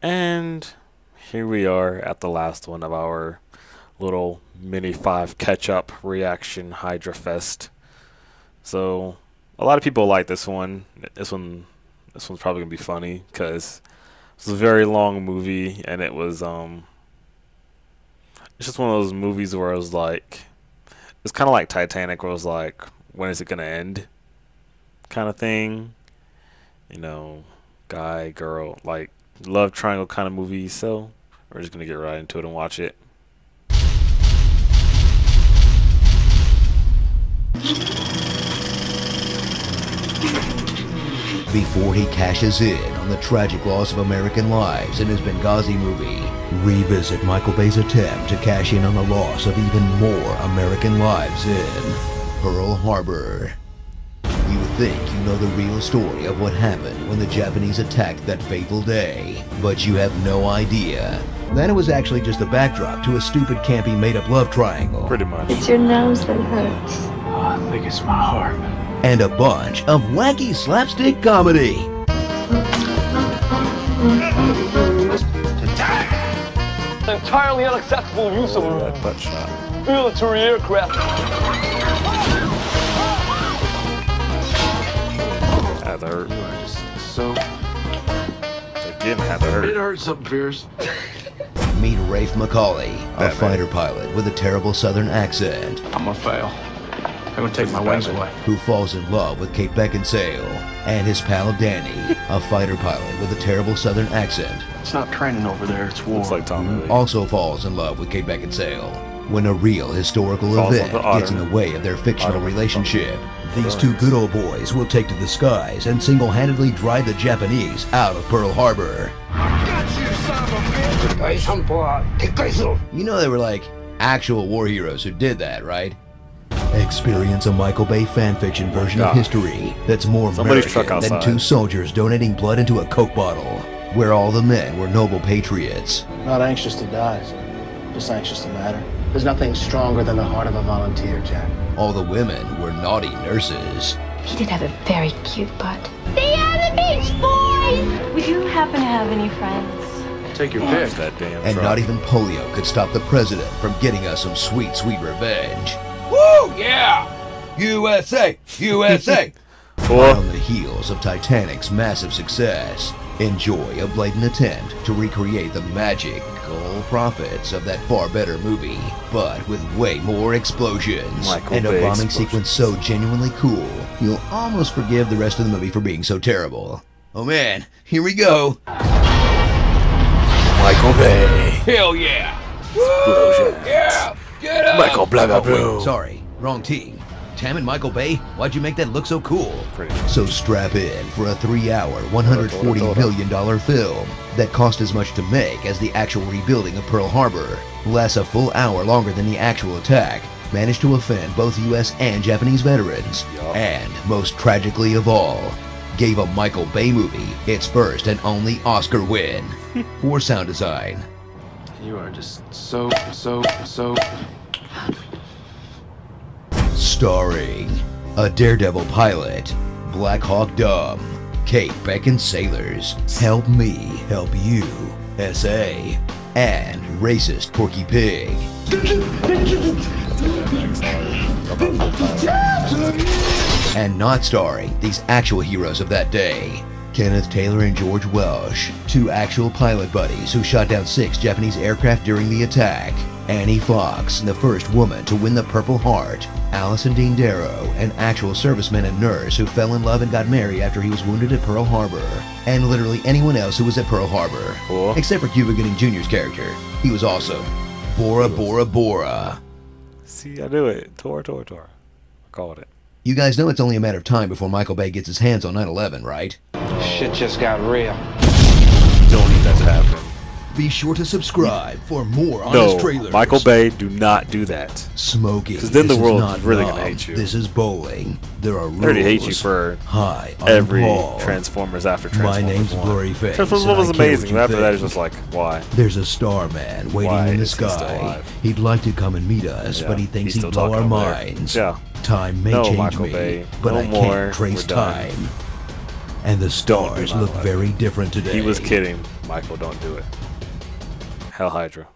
And here we are at the last one of our little mini 5 catch-up reaction Hydra Fest. So a lot of people like this one. This one's probably gonna be funny because it's a very long movie, and it's just one of those movies where it was like, it's kind of like Titanic, where it was like, when is it gonna end, kind of thing. You know, guy, girl, like love triangle kind of movie. So we're just gonna get right into it and watch it. Before he cashes in on the tragic loss of American lives in his Benghazi movie, revisit Michael Bay's attempt to cash in on the loss of even more American lives in Pearl Harbor. You think you know the real story of what happened when the Japanese attacked that fateful day, but you have no idea that it was actually just the backdrop to a stupid, campy, made-up love triangle. Pretty much. It's your nose that hurts. Oh, I think it's my heart. And a bunch of wacky slapstick comedy. Entirely unacceptable use of That butt shot. military aircraft. Had to hurt. So, Again, had to it hurt. hurts something fierce. Meet Rafe Macaulay, a Batman. fighter pilot with a terrible southern accent, I'm gonna fail. I'm gonna take my wings away. who falls in love with Kate Beckinsale, and his pal Danny, a fighter pilot with a terrible southern accent, It's not training over there, it's war. Looks like Tommy Lee. also falls in love with Kate Beckinsale. When a real historical Falls event on the gets in otter. the way of their fictional Otter. relationship, these two good old boys will take to the skies and single-handedly drive the Japanese out of Pearl Harbor. You know they were like actual war heroes who did that, right? Experience a Michael Bay fanfiction version of God. history that's more Somebody's American truck than outside. two soldiers donating blood into a Coke bottle, where all the men were noble patriots. Not anxious to die, son. Just anxious to matter. There's nothing stronger than the heart of a volunteer, Jack. All the women were naughty nurses. He did have a very cute butt. They are the Beach Boys! Would you happen to have any friends? Take your pick. That damn And truck. not even polio could stop the president from getting us some sweet, sweet revenge. Woo! Yeah! USA! USA! Boy. On the heels of Titanic's massive success, enjoy a blatant attempt to recreate the magical profits of that far better movie, but with way more explosions Michael and a Bay bombing explosions. sequence so genuinely cool, you'll almost forgive the rest of the movie for being so terrible. Oh man, here we go. Michael Bay. Hell yeah! Explosions. Yeah! Get up! Michael Blagga Wait, sorry, wrong team. Tam and Michael Bay, why'd you make that look so cool? Pretty much. So strap in for a 3-hour, $140 million film that cost as much to make as the actual rebuilding of Pearl Harbor, lasts a full hour longer than the actual attack, managed to offend both US and Japanese veterans, Yup. and most tragically of all, gave a Michael Bay movie its first and only Oscar win for sound design. You are just so. Starring a daredevil pilot, Black Hawk Dumb, Kate Beckinsale, Help Me, Help You, S.A., and racist Porky Pig. And not starring these actual heroes of that day, Kenneth Taylor and George Welsh, two actual pilot buddies who shot down 6 Japanese aircraft during the attack, Annie Fox, the first woman to win the Purple Heart, Allison Dean Darrow, an actual serviceman and nurse who fell in love and got married after he was wounded at Pearl Harbor, and literally anyone else who was at Pearl Harbor, Cool. except for Cuba Gooding Jr.'s character. He was awesome. Bora Bora Bora. See, I knew it. Tor. I called it. You guys know it's only a matter of time before Michael Bay gets his hands on 9/11, right? Shit just got real. Don't need that to happen. Be sure to subscribe for more honest No, trailers. Michael Bay, do not do that. Smoking. 'Cause then the This is world not is really love. gonna hate you. This is bowling. There are rules. They already hate you for Hi, I'm every Paul. Transformers after My Transformers name's 1. Blurry Face. Transformers and 1 was I care what amazing. you But after that, think. it's just like, why? There's a star man waiting Why in the is he still sky. alive? He'd like to come and meet us, Yeah, but he thinks he's he'd still blow our talking over there. minds. Yeah. Time may No, change Michael me, Bay. but No I more. can't trace We're done. time. And the stars my look life. very different today. He was kidding. Michael, don't do it. Hell Hydra.